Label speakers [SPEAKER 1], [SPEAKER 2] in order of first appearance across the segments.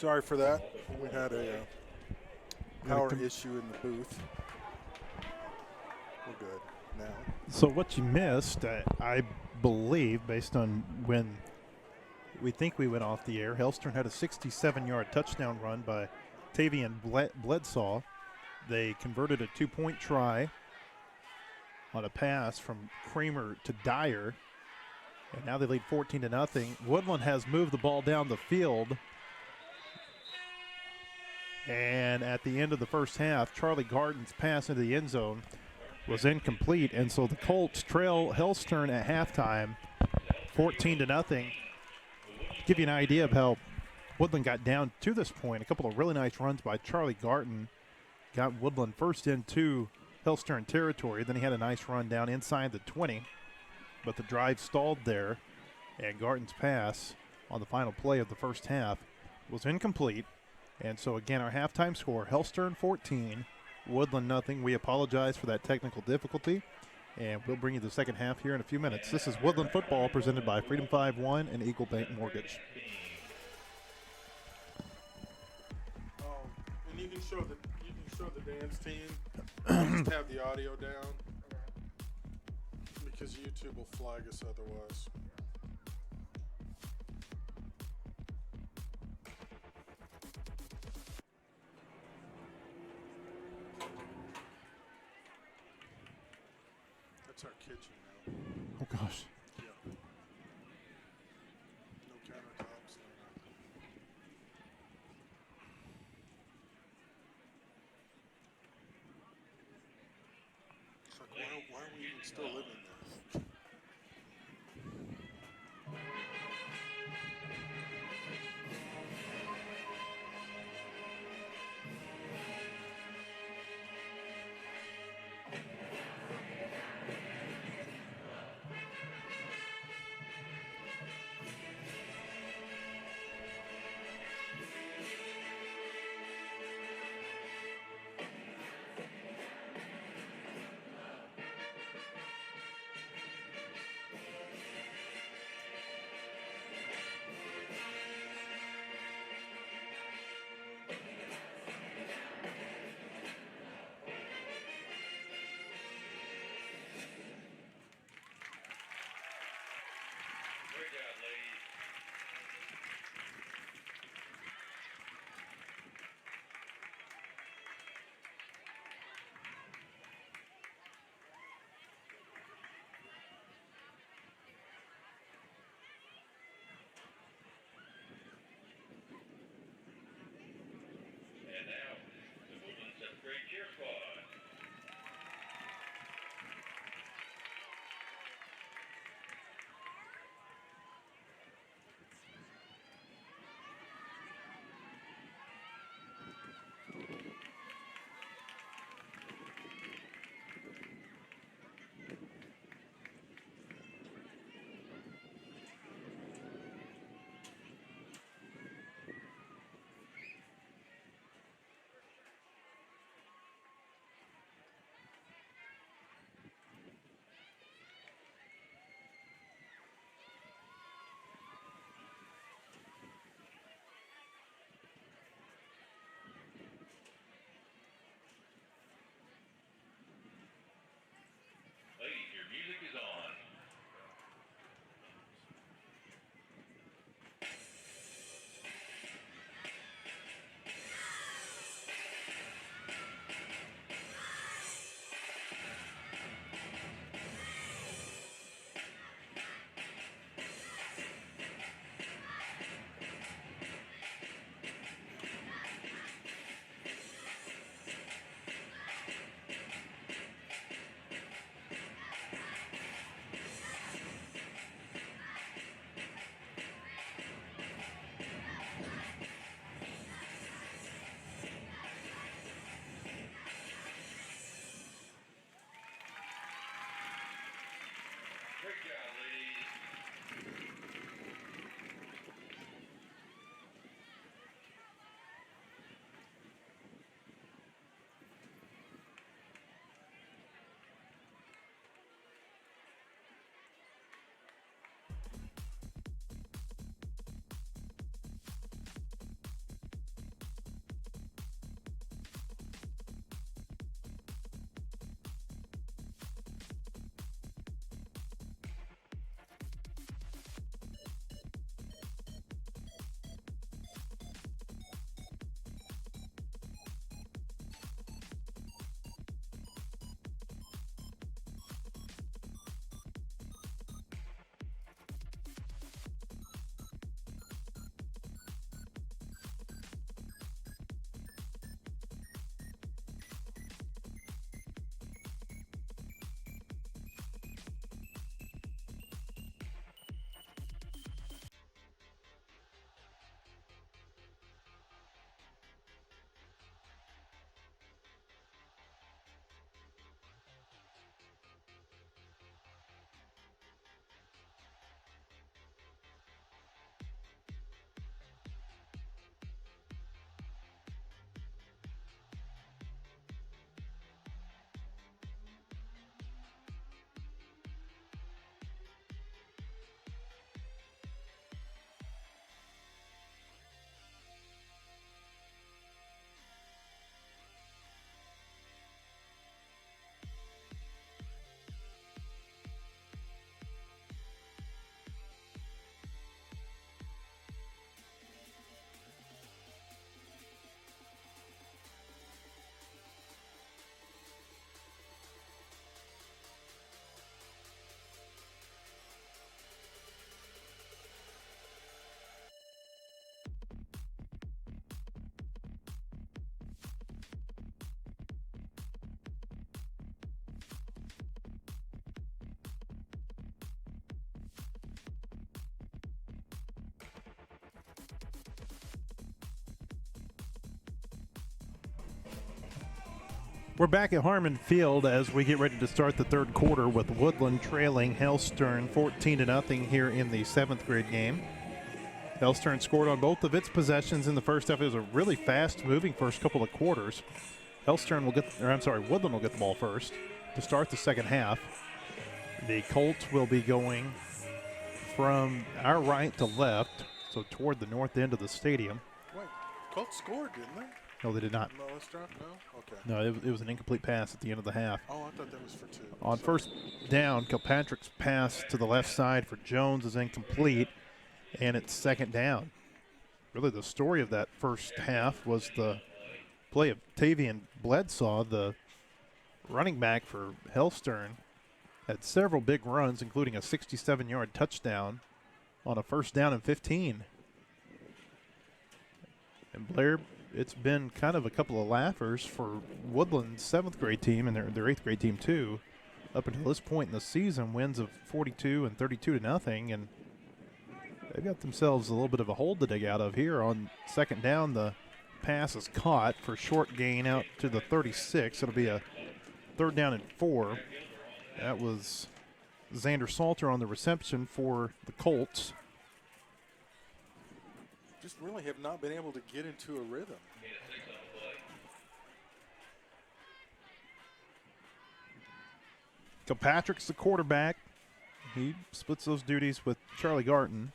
[SPEAKER 1] Sorry for that. We had a power issue in the booth. We're good now.
[SPEAKER 2] So what you missed, I believe, based on when we think we went off the air, Hellstern had a 67-yard touchdown run by Tavian Bledsaw. They converted a 2-point try on a pass from Kramer to Dyer, and now they lead 14-0. Woodland has moved the ball down the field, and at the end of the first half, Charlie Garden's pass into the end zone was incomplete, and so the Colts trail Hellstern at halftime 14-0. Give you an idea of how Woodland got down to this point. A couple of really nice runs by Charlie Garden got Woodland first into Hellstern territory. Then he had a nice run down inside the 20, but the drive stalled there, and Garden's pass on the final play of the first half was incomplete. And so again, our halftime score, Hellstern 14, Woodland nothing. We apologize for that technical difficulty, and we'll bring you the second half here in a few minutes. This is Woodland football presented by Freedom 5-1 and Eagle Bank Mortgage.
[SPEAKER 1] And you can show the dance team. Just have the audio down because YouTube will flag us otherwise. That's our kitchen now.
[SPEAKER 2] Oh, gosh.
[SPEAKER 1] Yeah. No countertops. No nothing. It's like, why are we even still living there?
[SPEAKER 2] We're back at Harmon Field as we get ready to start the third quarter with Woodland trailing Hellstern 14-0 here in the 7th grade game. Hellstern scored on both of its possessions in the first half. It was a really fast-moving first couple of quarters. Woodland will get the ball first to start the second half. The Colts will be going from our right to left, so toward the north end of the stadium.
[SPEAKER 1] Wait, Colts scored, didn't they?
[SPEAKER 2] No, they did not.
[SPEAKER 1] No, let's drop. No? Okay.
[SPEAKER 2] No, it was an incomplete pass at the end of the half.
[SPEAKER 1] Oh, I thought that was for 2.
[SPEAKER 2] On first down, Kilpatrick's pass to the left side for Jones is incomplete, and it's second down. Really, the story of that first half was the play of Tavian Bledsaw, the running back for Hellstern, had several big runs, including a 67-yard touchdown on a first down and 15. And Blair, it's been kind of a couple of laughers for Woodland's 7th grade team and their 8th grade team too. Up until this point in the season, wins of 42 and 32-0, and they've got themselves a little bit of a hole to dig out of here. On second down, the pass is caught for short gain out to the 36. It'll be a 3rd down and 4. That was Xander Salter on the reception for the Colts.
[SPEAKER 1] Just really have not been able to get into a rhythm.
[SPEAKER 2] Kilpatrick's the quarterback. He splits those duties with Charlie Garton.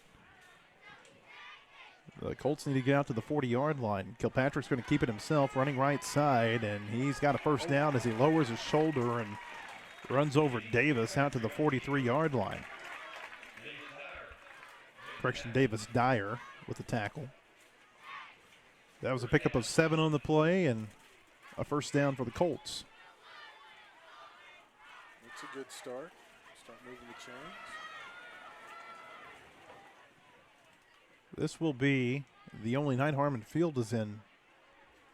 [SPEAKER 2] The Colts need to get out to the 40-yard line. Kilpatrick's going to keep it himself, running right side, and he's got a first down as he lowers his shoulder and runs over Davis out to the 43-yard line. Correction, Davis Dyer with the tackle. That was a pickup of 7 on the play and a first down for the Colts.
[SPEAKER 1] That's a good start. Start moving the chains.
[SPEAKER 2] This will be the only night Harmon Field is in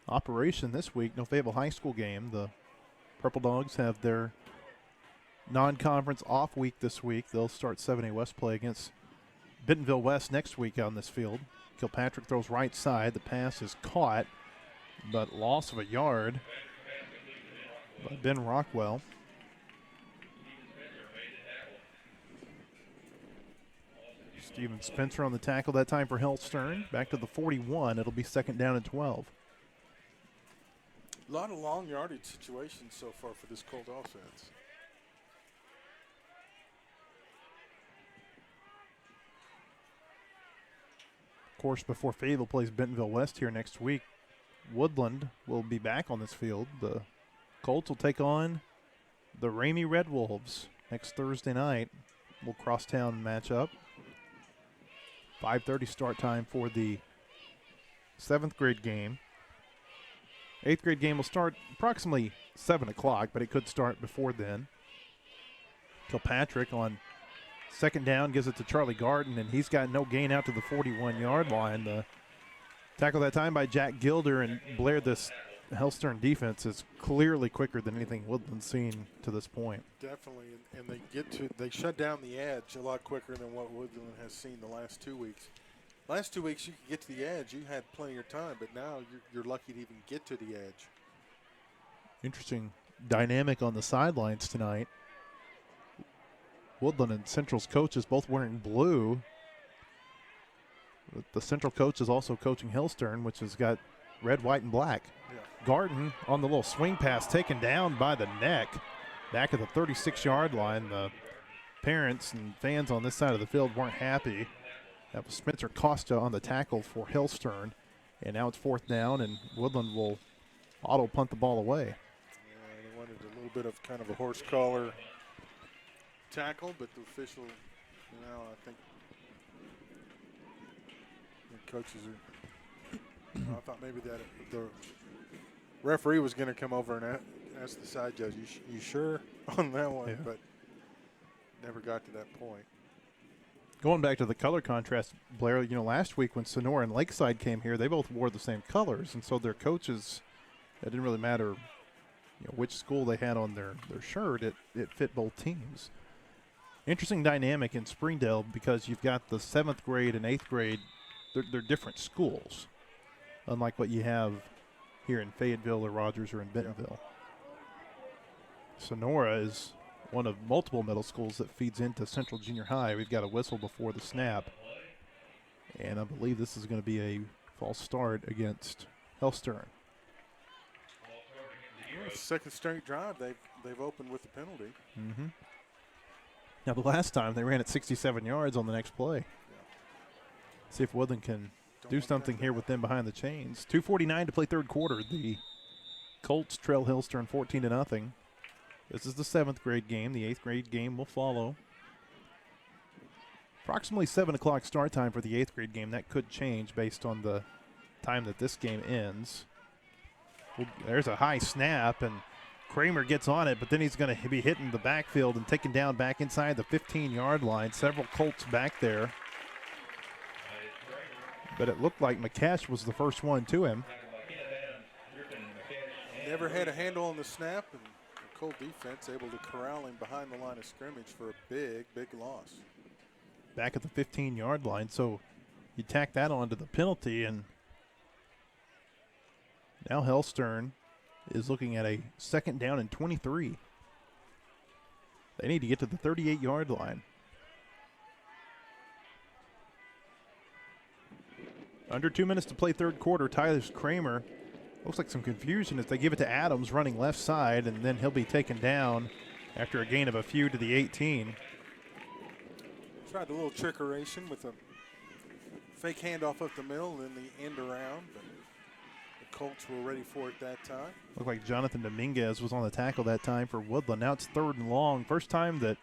[SPEAKER 2] operation this week. No Fayetteville High School game. The Purple Dogs have their non-conference off week this week. They'll start 7A West play against Bentonville West next week on this field. Kilpatrick throws right side. The pass is caught, but loss of a yard by Ben Rockwell. Steven Spencer on the tackle that time for Hellstern. Back to the 41. It'll be 2nd down and 12.
[SPEAKER 1] A lot of long yardage situations so far for this Colt offense.
[SPEAKER 2] Of course, before Fayetteville plays Bentonville West here next week, Woodland will be back on this field. The Colts will take on the Ramey Red Wolves next Thursday night. We'll crosstown matchup. 5:30 start time for the 7th grade game. 8th grade game will start approximately 7 o'clock, but it could start before then. Kilpatrick on second down gives it to Charlie Garden, and he's got no gain out to the 41-yard line. The tackle that time by Jack Gilder, and Blair, this Hellstern defense is clearly quicker than anything Woodland's seen to this point.
[SPEAKER 1] Definitely, and they shut down the edge a lot quicker than what Woodland has seen the last 2 weeks. Last 2 weeks you could get to the edge, you had plenty of time, but now you're lucky to even get to the edge.
[SPEAKER 2] Interesting dynamic on the sidelines tonight. Woodland and Central's coaches both wearing blue. The Central coach is also coaching Hellstern, which has got red, white, and black.
[SPEAKER 1] Yeah.
[SPEAKER 2] Garden on the little swing pass taken down by the neck back at the 36-yard line. The parents and fans on this side of the field weren't happy. That was Spencer Costa on the tackle for Hellstern. And now it's 4th down, and Woodland will auto punt the ball away.
[SPEAKER 1] Yeah, they wanted a little bit of kind of a horse collar tackle, but the official, I think the coaches are, I thought maybe that the referee was going to come over and ask the side judge, you sure on that one?
[SPEAKER 2] Yeah.
[SPEAKER 1] But never got to that point.
[SPEAKER 2] Going back to the color contrast, Blair, last week when Sonora and Lakeside came here, they both wore the same colors, and so their coaches, it didn't really matter which school they had on their shirt, it fit both teams. Interesting dynamic in Springdale because you've got the 7th grade and 8th grade, they're different schools, unlike what you have here in Fayetteville or Rogers or in Bentonville. Sonora is one of multiple middle schools that feeds into Central Junior High. We've got a whistle before the snap. And I believe this is going to be a false start against Hellstern.
[SPEAKER 1] Well, second straight drive, they've opened with a penalty.
[SPEAKER 2] Mm-hmm. Now, the last time they ran it 67 yards on the next play.
[SPEAKER 1] Yeah.
[SPEAKER 2] See if Woodland can do something here with them behind the chains. 2:49 to play third quarter. The Colts trail Hellstern 14-0. This is the 7th grade game. The 8th grade game will follow. Approximately 7 o'clock start time for the 8th grade game. That could change based on the time that this game ends. Well, there's a high snap, and Kramer gets on it, but then he's going to be hitting the backfield and taken down back inside the 15-yard line. Several Colts back there. But it looked like McCash was the first one to him.
[SPEAKER 1] Never had a handle on the snap, and the Colt defense able to corral him behind the line of scrimmage for a big, big loss.
[SPEAKER 2] Back at the 15-yard line, so you tack that onto the penalty, and now Hellstern is looking at a 2nd down and 23. They need to get to the 38-yard line. Under 2 minutes to play third quarter. Tyler Kramer, looks like some confusion as they give it to Adams running left side, and then he'll be taken down after a gain of a few to the 18.
[SPEAKER 1] Tried a little trickeration with a fake handoff up the middle and then the end around, but the Colts were ready for it that time.
[SPEAKER 2] Looked like Jonathan Dominguez was on the tackle that time for Woodland. Now it's 3rd and long. First time that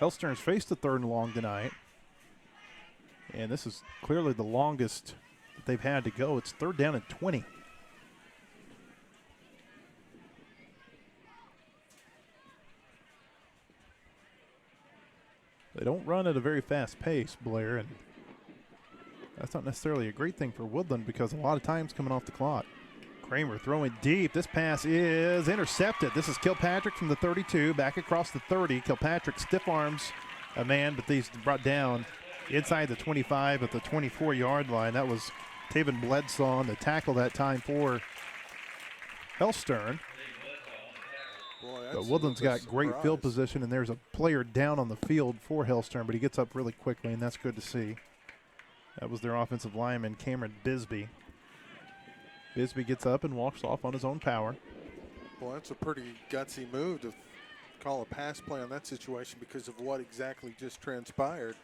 [SPEAKER 2] Hellstern's faced a 3rd and long tonight. And this is clearly the longest that they've had to go. It's 3rd down and 20. They don't run at a very fast pace, Blair, and that's not necessarily a great thing for Woodland because a lot of time's coming off the clock. Kramer throwing deep. This pass is intercepted. This is Kilpatrick from the 32, back across the 30. Kilpatrick stiff arms a man, but he's brought down inside the 25 at the 24-yard line. That was Taven Bledsoe on the tackle that time for Hellstern.
[SPEAKER 1] Boy,
[SPEAKER 2] But Woodland's got great field position, and there's a player down on the field for Hellstern, but he gets up really quickly, and that's good to see. That was their offensive lineman, Cameron Bisbee. Bisbee gets up and walks off on his own power.
[SPEAKER 1] Well, that's a pretty gutsy move to call a pass play on that situation because of what exactly just transpired.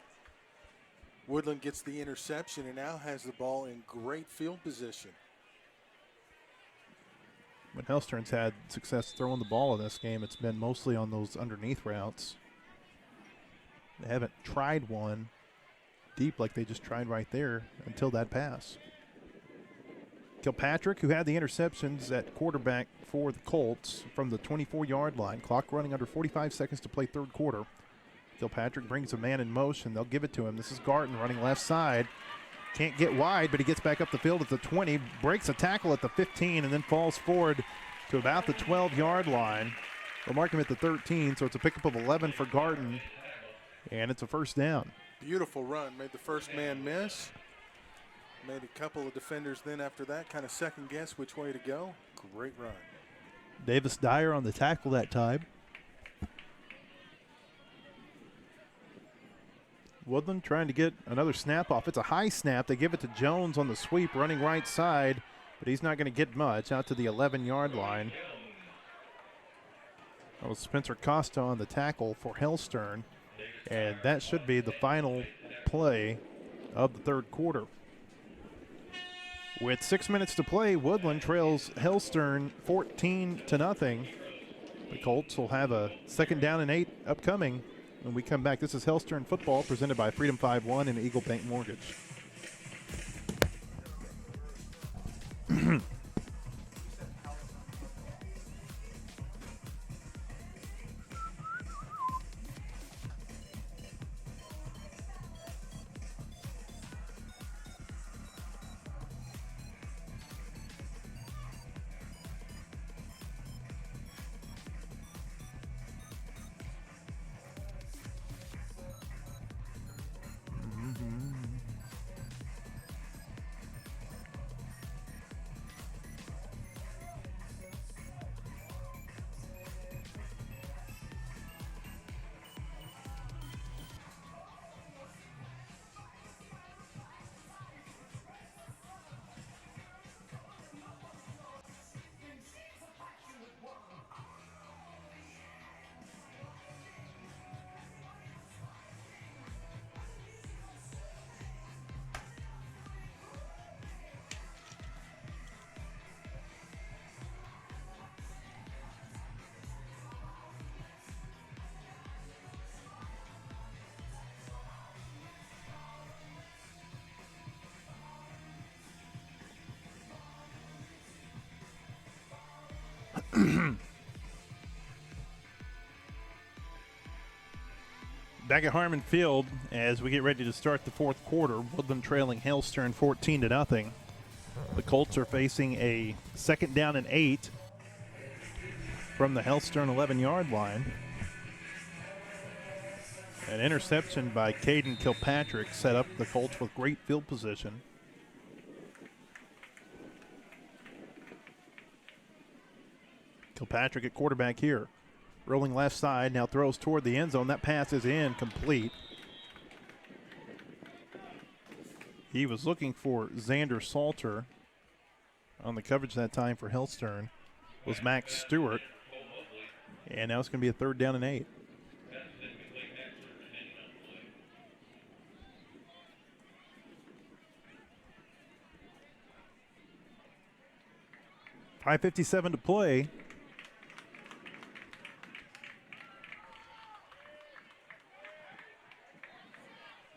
[SPEAKER 1] Woodland gets the interception and now has the ball in great field position.
[SPEAKER 2] When Hellstern's had success throwing the ball in this game, it's been mostly on those underneath routes. They haven't tried one deep like they just tried right there until that pass. Kilpatrick, who had the interceptions at quarterback for the Colts from the 24-yard line. Clock running under 45 seconds to play third quarter. Kilpatrick brings a man in motion. They'll give it to him. This is Garton running left side. Can't get wide, but he gets back up the field at the 20, breaks a tackle at the 15, and then falls forward to about the 12-yard line. They'll mark him at the 13, so it's a pickup of 11 for Garton, and it's a first down.
[SPEAKER 1] Beautiful run. Made the first man miss. Made a couple of defenders then after that kind of second guess which way to go. Great run.
[SPEAKER 2] Davis Dyer on the tackle that time. Woodland trying to get another snap off. It's a high snap. They give it to Jones on the sweep, running right side, but he's not going to get much out to the 11-yard line. That was Spencer Costa on the tackle for Hellstern, and that should be the final play of the third quarter. With 6 minutes to play, Woodland trails Hellstern 14-0. The Colts will have a 2nd down and 8 upcoming. When we come back, this is Hellstern football presented by Freedom 5-1 and Eagle Bank Mortgage. Back at Harmon Field as we get ready to start the fourth quarter. Woodland trailing Hellstern 14-0. The Colts are facing a 2nd down and 8 from the Hellstern 11-yard line. An interception by Caden Kilpatrick set up the Colts with great field position. Kilpatrick at quarterback here. Rolling left side, now throws toward the end zone. That pass is incomplete. He was looking for Xander Salter. On the coverage that time for Hellstern was Max Stewart. And now it's going to be a 3rd down and 8. .5:57 to play.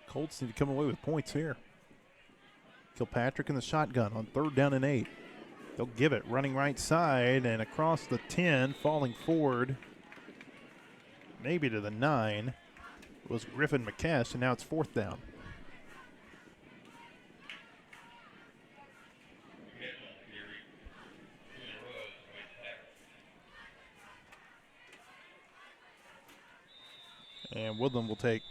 [SPEAKER 2] Colts need to come away with points here. Kilpatrick in the shotgun on 3rd down and 8. They'll give it running right side and across the 10, falling forward, maybe to the 9, was Griffin McKess, and now it's 4th down. And Woodland will take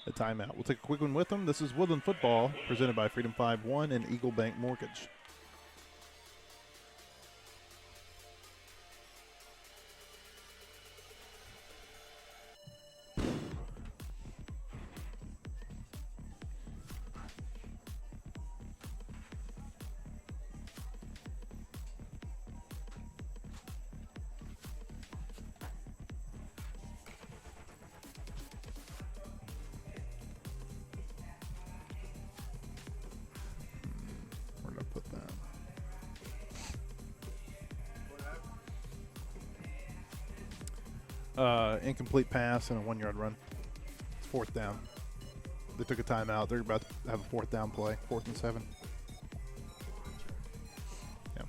[SPEAKER 2] a timeout. We'll take a quick one with them. This is Woodland Football, presented by Freedom 5-1 and Eagle Bank Mortgage. Incomplete pass and a 1-yard run. It's 4th down. They took a timeout. They're about to have a 4th down play. 4th and 7. Yeah.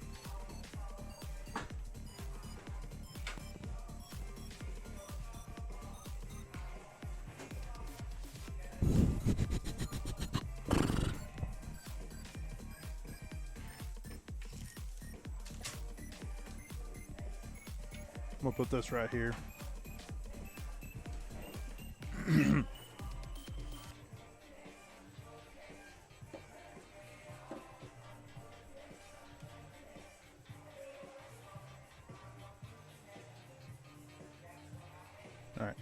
[SPEAKER 2] I'm going to put this right here. All right.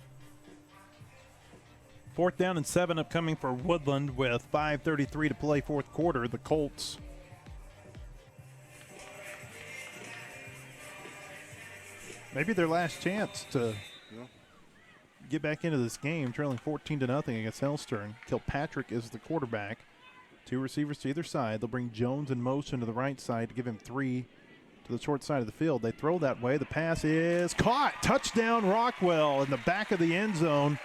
[SPEAKER 2] 4th down and 7 upcoming for Woodland with 5:33 to play 4th quarter. The Colts maybe their last chance to get back into this game, trailing 14-0 against Hellstern. Kilpatrick is the quarterback. 2 receivers to either side. They'll bring Jones in motion to the right side to give him 3 to the short side of the field. They throw that way. The pass is caught. Touchdown Rockwell in the back of the end zone.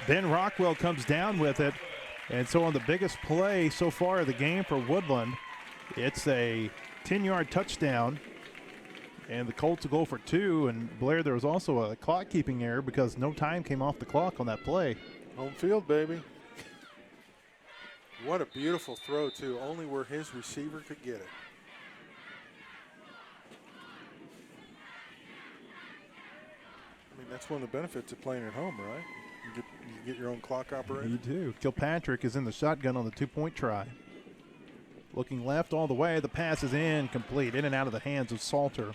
[SPEAKER 2] Ben Rockwell comes down with it. And so on the biggest play so far of the game for Woodland, it's a 10-yard touchdown. And the Colts will go for 2. And Blair, there was also a clock keeping error because no time came off the clock on that play.
[SPEAKER 1] Home field, baby. What a beautiful throw, too. Only where his receiver could get it. I mean, that's one of the benefits of playing at home, right? You get your own clock operator.
[SPEAKER 2] You do. Kilpatrick is in the shotgun on the 2-point try. Looking left all the way. The pass is incomplete, in and out of the hands of Salter.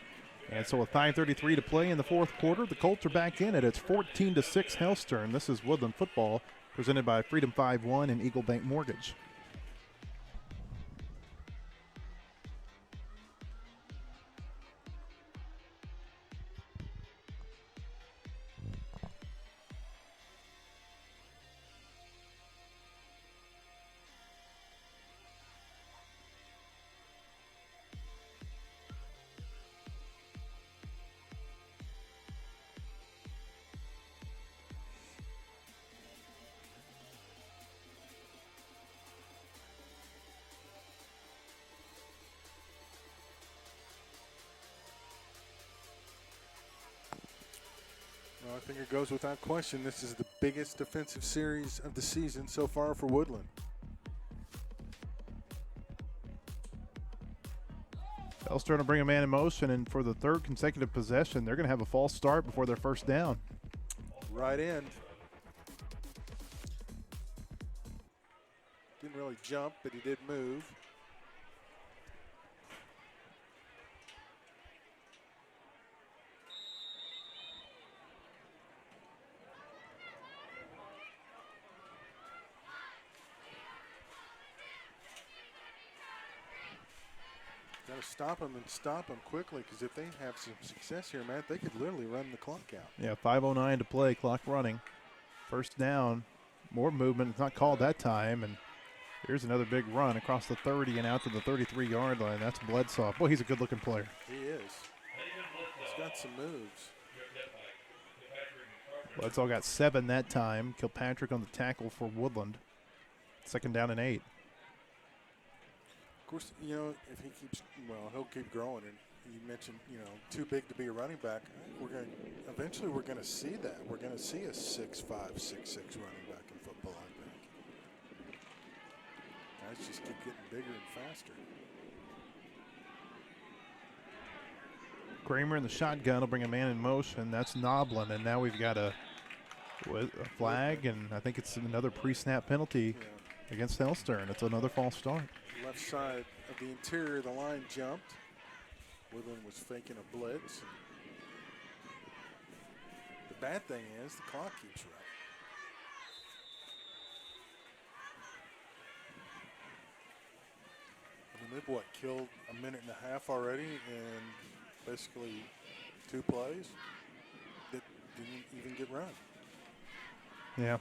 [SPEAKER 2] And so with 5:33 to play in the 4th quarter, the Colts are back in it. It's 14-6 Hellstern. This is Woodland Football, presented by Freedom 5-1 and Eagle Bank Mortgage.
[SPEAKER 1] Well, I think it goes without question. This is the biggest defensive series of the season so far for Woodland.
[SPEAKER 2] Hellstern to bring a man in motion, and for the third consecutive possession, they're going to have a false start before their first down.
[SPEAKER 1] Right end. Didn't really jump, but he did move. Got to stop them and stop them quickly, because if they have some success here, Matt, they could literally run the clock out.
[SPEAKER 2] Yeah, 5:09 to play, clock running. First down, more movement. It's not called that time, and here's another big run across the 30 and out to the 33-yard line. That's Bledsoe. Boy, he's a good-looking player.
[SPEAKER 1] He is. He's got some moves.
[SPEAKER 2] Bledsoe got 7 that time. Kilpatrick on the tackle for Woodland. Second down and 8.
[SPEAKER 1] Of course, you know, if he keeps, well, he'll keep growing. And you mentioned, you know, too big to be a running back. Eventually we're going to see that. We're going to see a 6'5", 6'6" running back in football, I think. Guys just keep getting bigger and faster.
[SPEAKER 2] Kramer in the shotgun will bring a man in motion. That's Noblin, and now we've got a flag, and I think it's another pre-snap penalty against Hellstern. It's another false start.
[SPEAKER 1] Left side of the interior, the line jumped. Woodland was faking a blitz. The bad thing is the clock keeps running. I mean, they've killed a minute and a half already, and basically 2 plays that didn't even get run.
[SPEAKER 2] Yeah.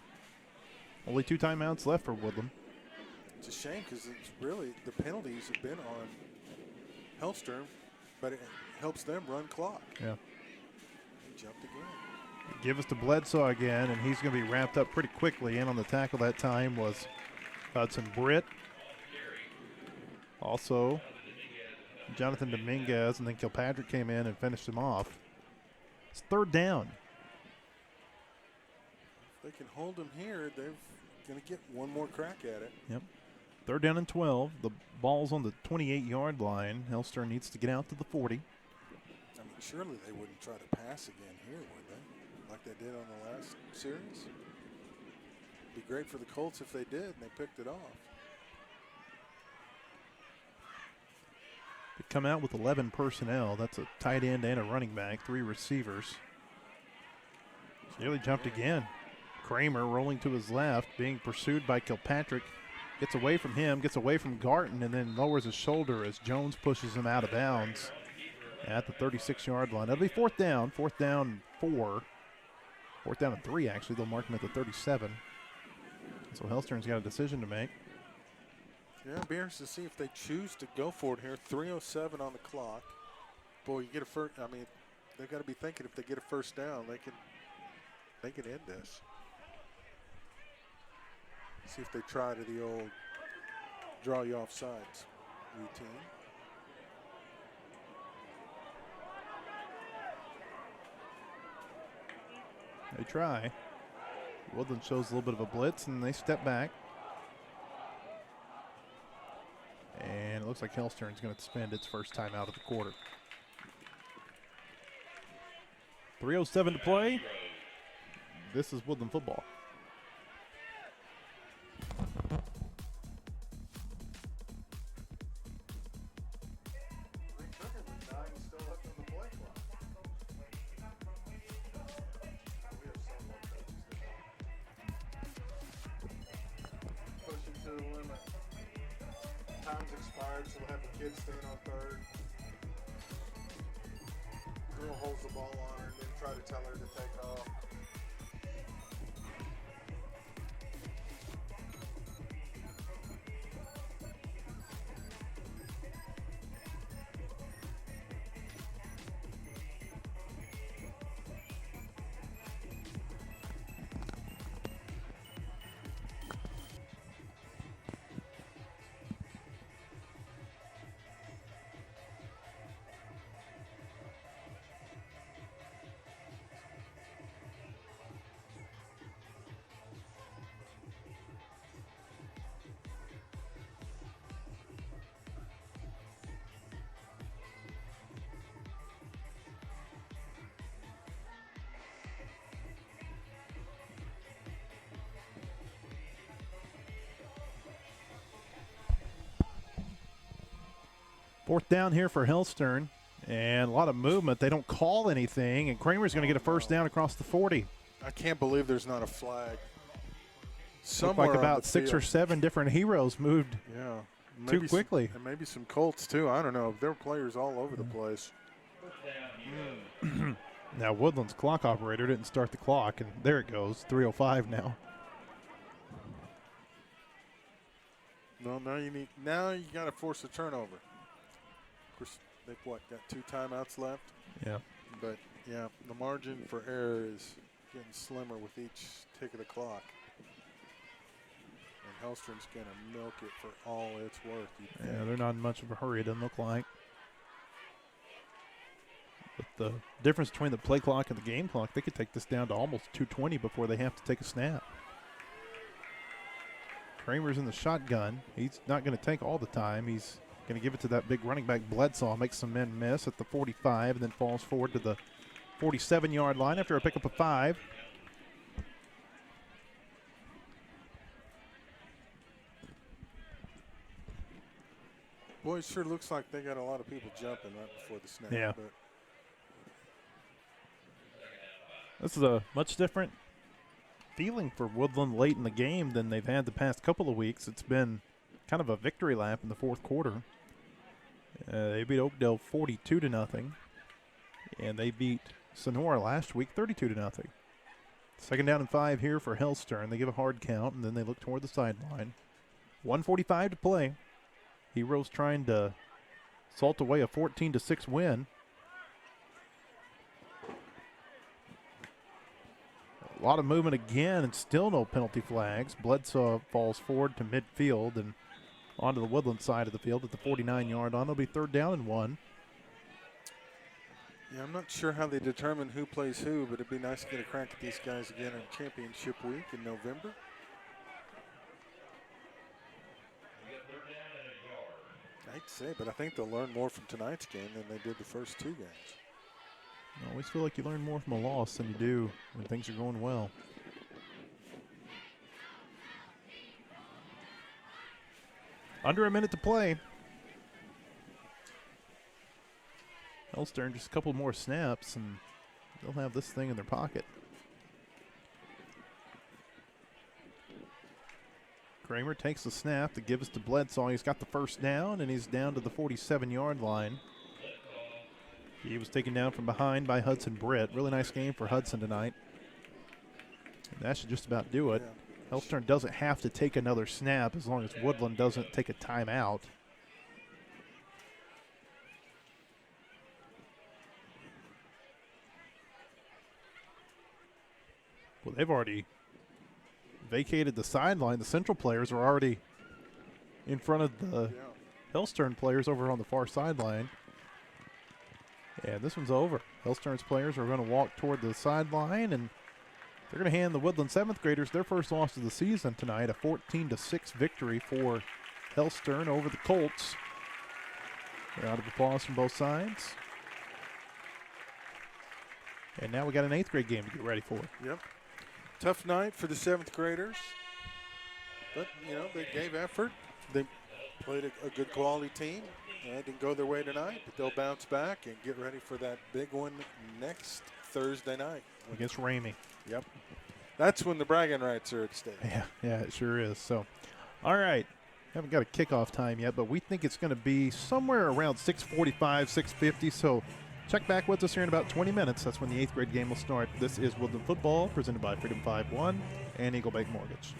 [SPEAKER 2] Only 2 timeouts left for Woodland.
[SPEAKER 1] It's a shame, because it's really, the penalties have been on Hellstern, but it helps them run clock.
[SPEAKER 2] Yeah.
[SPEAKER 1] He jumped again.
[SPEAKER 2] Give us to Bledsoe again, and he's going to be wrapped up pretty quickly. In on the tackle that time was Hudson Britt. Also, Jonathan Dominguez, and then Kilpatrick came in and finished him off. It's third down.
[SPEAKER 1] If they can hold him here, they're going to get one more crack at it.
[SPEAKER 2] Yep. Third down and 12. The ball's on the 28-yard line. Hellstern needs to get out to the 40.
[SPEAKER 1] I mean, surely they wouldn't try to pass again here, would they? Like they did on the last series? It'd be great for the Colts if they did and they picked it off.
[SPEAKER 2] They come out with 11 personnel. That's a tight end and a running back, 3 receivers. Nearly jumped again. Kramer rolling to his left, being pursued by Kilpatrick. Gets away from him, gets away from Garton, and then lowers his shoulder as Jones pushes him out of bounds at the 36-yard line. That'll be fourth down and 4. Fourth down and 3, actually. They'll mark him at the 37. So Hellstern's got a decision to make.
[SPEAKER 1] Yeah, it'll be interesting to see if they choose to go for it here. 3:07 on the clock. Boy, you get a first. I mean, they've got to be thinking if they get a first down, they can end this. See if they try to the old draw you off sides routine.
[SPEAKER 2] They try. Woodland shows a little bit of a blitz, and they step back. And it looks like Hellstern's going to spend its first time out of the quarter. 3:07 to play. This is Woodland football.
[SPEAKER 1] Time's expired, so we'll have the kids stand on third. Girl holds the ball on her and then try to tell her to take off.
[SPEAKER 2] 4th down here for Hellstern, and a lot of movement. They don't call anything, and Kramer's going to get a first down across the 40.
[SPEAKER 1] I can't believe there's not a flag.
[SPEAKER 2] Looked
[SPEAKER 1] Somewhere
[SPEAKER 2] like
[SPEAKER 1] on
[SPEAKER 2] about
[SPEAKER 1] the
[SPEAKER 2] 6 or
[SPEAKER 1] field.
[SPEAKER 2] 7 different heroes moved
[SPEAKER 1] Yeah.
[SPEAKER 2] too
[SPEAKER 1] Maybe
[SPEAKER 2] quickly.
[SPEAKER 1] And maybe some Colts, too. I don't know. There were players all over the place.
[SPEAKER 2] Now Woodland's clock operator didn't start the clock, and there it goes, 3:05 now.
[SPEAKER 1] No, now you got to force a turnover. Of course, they've got 2 timeouts left.
[SPEAKER 2] Yeah.
[SPEAKER 1] But, yeah, the margin for error is getting slimmer with each tick of the clock. And Hellstern's going to milk it for all it's worth.
[SPEAKER 2] Yeah, they're not in much of a hurry, it doesn't look like. But the difference between the play clock and the game clock, they could take this down to almost 2:20 before they have to take a snap. Kramer's in the shotgun. He's not going to take all the time. He's going to give it to that big running back Bledsoe. Makes some men miss at the 45 and then falls forward to the 47-yard line after a pickup of 5.
[SPEAKER 1] Boy, it sure looks like they got a lot of people jumping right before the snap.
[SPEAKER 2] Yeah.
[SPEAKER 1] But
[SPEAKER 2] This is a much different feeling for Woodland late in the game than they've had the past couple of weeks. It's been kind of a victory lap in the 4th quarter. They beat Oakdale 42-0, and they beat Sonora last week 32-0. 2nd down and 5 here for Hellstern. They give a hard count, and then they look toward the sideline. 1:45 to play. Heroes trying to salt away a 14-6 win. A lot of movement again, and still no penalty flags. Bledsoe falls forward to midfield and onto the Woodland side of the field at the 49-yard line. It'll be 3rd down and 1.
[SPEAKER 1] yeah, I'm not sure how they determine who plays who, but it'd be nice to get a crack at these guys again in championship week in November. I'd say, but I think they'll learn more from tonight's game than they did the first 2 games.
[SPEAKER 2] I always feel like you learn more from a loss than you do when things are going well. Under a minute to play. Hellstern just a couple more snaps, and they'll have this thing in their pocket. Kramer takes the snap to give us to Bledsoe. He's got the first down, and he's down to the 47-yard line. He was taken down from behind by Hudson Britt. Really nice game for Hudson tonight. And that should just about do it.
[SPEAKER 1] Yeah.
[SPEAKER 2] Hellstern doesn't have to take another snap as long as Woodland doesn't take a timeout. Well, they've already vacated the sideline. The Central players are already in front of the Hellstern players over on the far sideline. And this one's over. Hellstern's players are going to walk toward the sideline, and they're going to hand the Woodland 7th graders their first loss of the season tonight, a 14-6 victory for Hellstern over the Colts. A round of applause from both sides. And now we got an 8th grade game to get ready for.
[SPEAKER 1] Yep. Tough night for the 7th graders. But, they gave effort. They played a good quality team. It didn't go their way tonight, but they'll bounce back and get ready for that big one next Thursday night.
[SPEAKER 2] Against Ramey.
[SPEAKER 1] Yep. That's when the bragging rights are at stake.
[SPEAKER 2] Yeah, it sure is. So, all right. Haven't got a kickoff time yet, but we think it's going to be somewhere around 6:45, 6:50. So check back with us here in about 20 minutes. That's when the 8th grade game will start. This is Woodland Football, presented by Freedom 5-1 and Eagle Bank Mortgage.